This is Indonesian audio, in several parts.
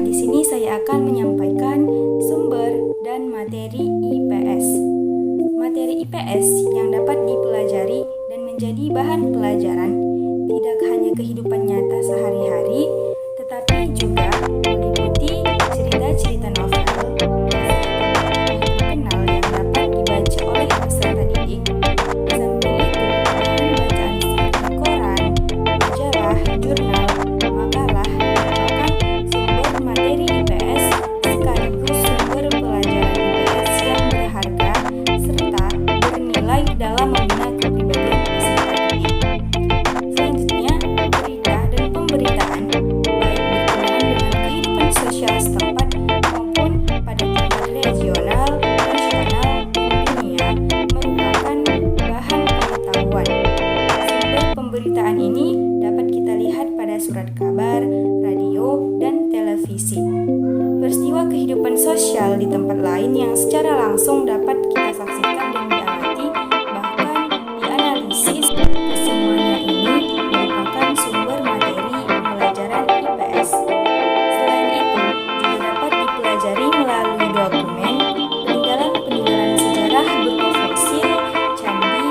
di sini saya akan menyampaikan sumber dan materi IPS. Materi IPS yang dapat dipelajari dan menjadi bahan pelajaran tidak hanya kehidupan nyata sehari-hari, tetapi juga meliputi cerita-cerita novel, terkenal yang dapat dibaca oleh peserta didik. Di samping itu, bahan bacaan seperti koran, majalah, jurnal, makalah merupakan sumber materi IPS sekaligus sumber pelajaran IPS yang berharga serta bernilai dalam membina kepribadian peserta didik. Selanjutnya, berita dan pemberitaan baik berhubungan dengan kehidupan sosial setempat maupun pada tingkat regional, nasional, dan dunia merupakan bahan pengetahuan. Sumber pemberitaan ini dapat kita lihat pada surat kabar, radio, dan televisi. Peristiwa kehidupan sosial di tempat lain yang secara langsung dapat kita saksikan dan diamati, bahkan dianalisis. Kesemuanya ini merupakan sumber materi pembelajaran IPS. Selain itu, juga dapat dipelajari melalui dokumen, peninggalan-peninggalan sejarah berupa fosil, candi,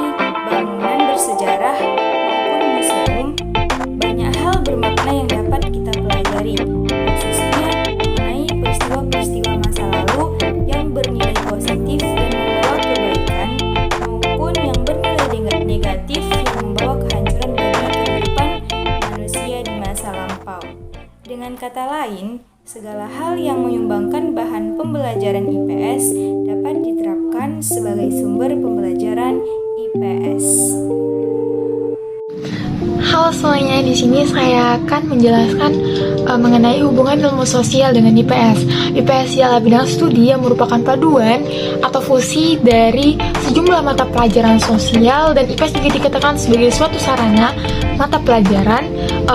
bangunan bersejarah, maupun museum. Banyak hal bermakna yang dapat kita pelajari, khususnya mengenai peristiwa-peristiwa masa lalu yang bernilai positif dan membawa kebaikan, maupun yang bernilai negatif yang membawa kehancuran bagi kehidupan manusia di masa lampau. Dengan kata lain, segala hal yang menyumbangkan bahan pembelajaran IPS dapat diterapkan sebagai sumber pembelajaran IPS. Halo semuanya, di sini saya akan menjelaskan mengenai hubungan ilmu sosial dengan IPS. IPS ialah bidang studi yang merupakan paduan atau fusi dari sejumlah mata pelajaran sosial, dan IPS juga dikatakan sebagai suatu sarana mata pelajaran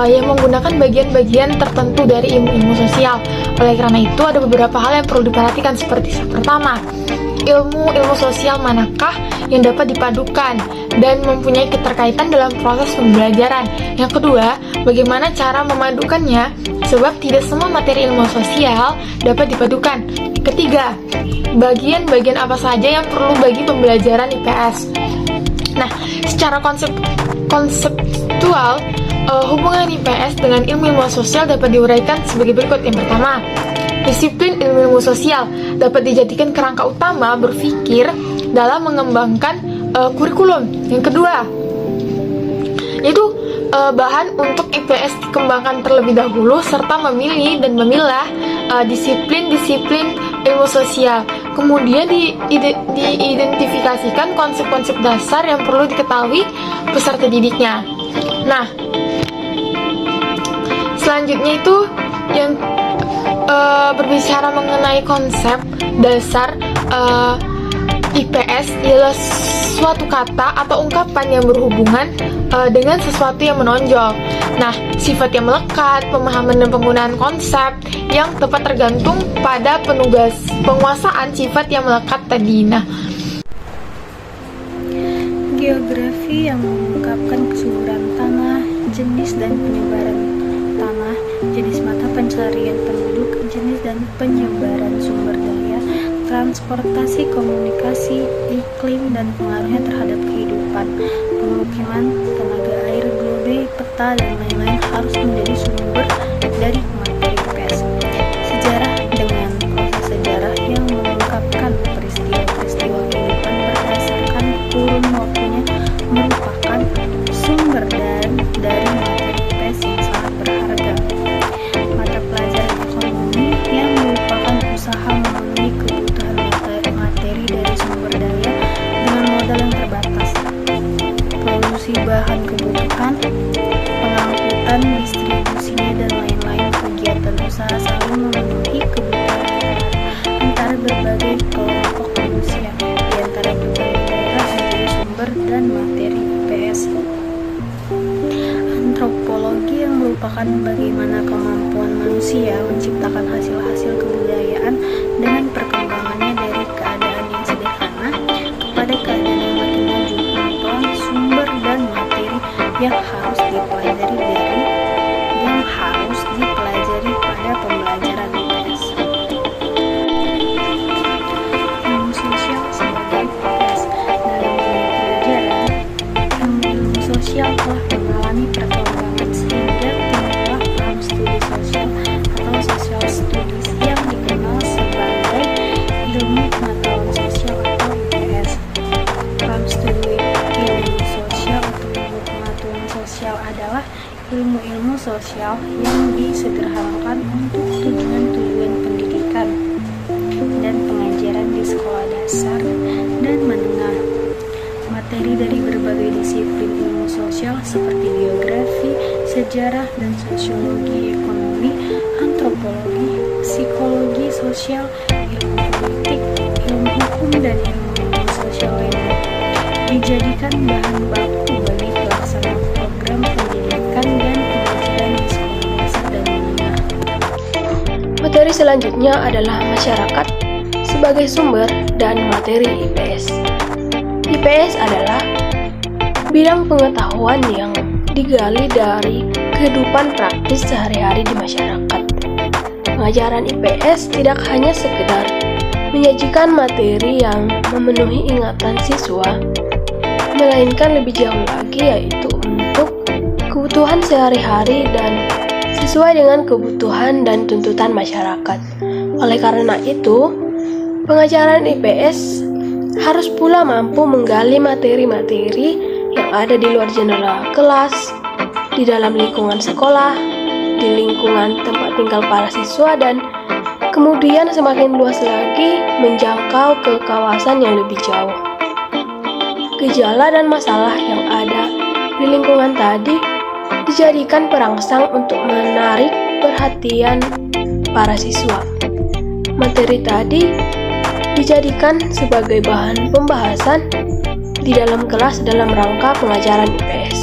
yang menggunakan bagian-bagian tertentu dari ilmu-ilmu sosial. Oleh karena itu, ada beberapa hal yang perlu diperhatikan seperti pertama, ilmu sosial manakah yang dapat dipadukan dan mempunyai keterkaitan dalam proses pembelajaran. Yang kedua, bagaimana cara memadukannya, sebab tidak semua materi ilmu sosial dapat dipadukan. Ketiga, bagian-bagian apa saja yang perlu bagi pembelajaran IPS. Nah, secara konseptual, hubungan IPS dengan ilmu-ilmu sosial dapat diuraikan sebagai berikut. Yang pertama, disiplin ilmu sosial dapat dijadikan kerangka utama berpikir dalam mengembangkan kurikulum. Yang kedua, yaitu bahan untuk IPS dikembangkan terlebih dahulu serta memilih dan memilah disiplin-disiplin ilmu sosial. Kemudian diidentifikasikan konsep-konsep dasar yang perlu diketahui peserta didiknya. Nah, selanjutnya itu yang berbicara mengenai konsep dasar IPS ialah suatu kata atau ungkapan yang berhubungan dengan sesuatu yang menonjol. Nah, sifat yang melekat, pemahaman dan penggunaan konsep yang tepat tergantung pada penguasaan sifat yang melekat tadi. Nah, geografi yang mengungkapkan kesuburan tanah, jenis dan penyebaran tanah, jenis mata pencarian penduduk, jenis dan penyebaran sumber daya, transportasi, komunikasi, iklim dan pengaruhnya terhadap kehidupan, pemukiman, tenaga air, globe, peta dan lain-lain harus menjadi sumber dari materi IPS. Sejarah dengan proses sejarah yang mengungkapkan peristiwa-peristiwa kehidupan berdasarkan kurun waktunya merupakan sumber dan dari materi IPS yang sangat berharga. Mata pelajaran ekonomi yang merupakan usaha memenuhi kebutuhan materi dari sumber daya dengan modal yang terbatas, produksi bahan kebutuhan, pengangkutan, distribusinya dan lain-lain. Kegiatan usaha saling memenuhi kebutuhan antara berbagai kelompok manusia di antara berbagai daerah menjadi sumber dan materi IPS. Antropologi yang merupakan bagaimana kemampuan manusia menciptakan hasil-hasil kebudayaan dengan perkembangannya dari keadaan yang sederhana kepada keadaan yang makin maju, merupakan sumber dan materi yang harus dipelajari pada pembelajaran IPS. adalah ilmu-ilmu sosial yang disederhanakan untuk tujuan-tujuan pendidikan dan pengajaran di sekolah dasar dan menengah. Materi dari berbagai disiplin ilmu sosial seperti biografi, sejarah dan sosiologi, ekonomi, antropologi, psikologi sosial, ilmu politik, ilmu hukum dan ilmu sosial lainnya dijadikan bahan baku bagi pelaksanaan program pendidikan dan pengajaran di sekolah dasar dan menengah. Materi selanjutnya adalah masyarakat sebagai sumber dan materi IPS. IPS adalah bidang pengetahuan yang digali dari kehidupan praktis sehari-hari di masyarakat. Pengajaran IPS tidak hanya sekedar menyajikan materi yang memenuhi ingatan siswa, melainkan lebih jauh lagi, yaitu untuk kebutuhan sehari-hari dan sesuai dengan kebutuhan dan tuntutan masyarakat. Oleh karena itu, pengajaran IPS harus pula mampu menggali materi-materi yang ada di luar jendela kelas, di dalam lingkungan sekolah, di lingkungan tempat tinggal para siswa, dan kemudian semakin luas lagi menjangkau ke kawasan yang lebih jauh. Gejala dan masalah yang ada di lingkungan tadi dijadikan perangsang untuk menarik perhatian para siswa. Materi tadi dijadikan sebagai bahan pembahasan di dalam kelas dalam rangka pengajaran IPS.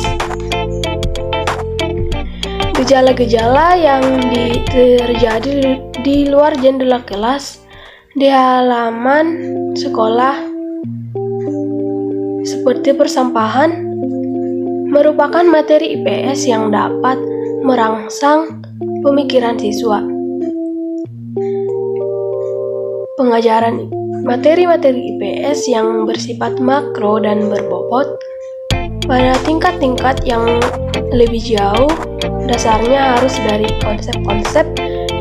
Gejala-gejala yang terjadi di luar jendela kelas, di halaman sekolah, seperti persampahan, merupakan materi IPS yang dapat merangsang pemikiran siswa. Pengajaran materi-materi IPS yang bersifat makro dan berbobot pada tingkat-tingkat yang lebih jauh, dasarnya harus dari konsep-konsep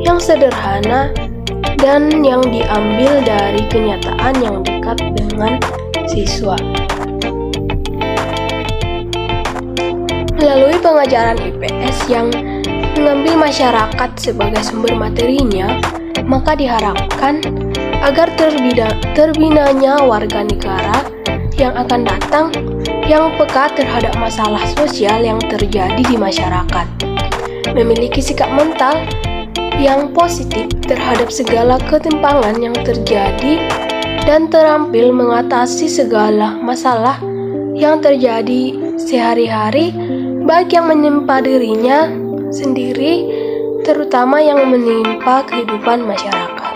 yang sederhana dan yang diambil dari kenyataan yang dekat dengan siswa. Melalui pengajaran IPS yang mengambil masyarakat sebagai sumber materinya, maka diharapkan agar terbinanya warga negara yang akan datang yang peka terhadap masalah sosial yang terjadi di masyarakat, memiliki sikap mental yang positif terhadap segala ketimpangan yang terjadi, dan terampil mengatasi segala masalah yang terjadi sehari-hari, baik yang menimpa dirinya sendiri, terutama yang menimpa kehidupan masyarakat.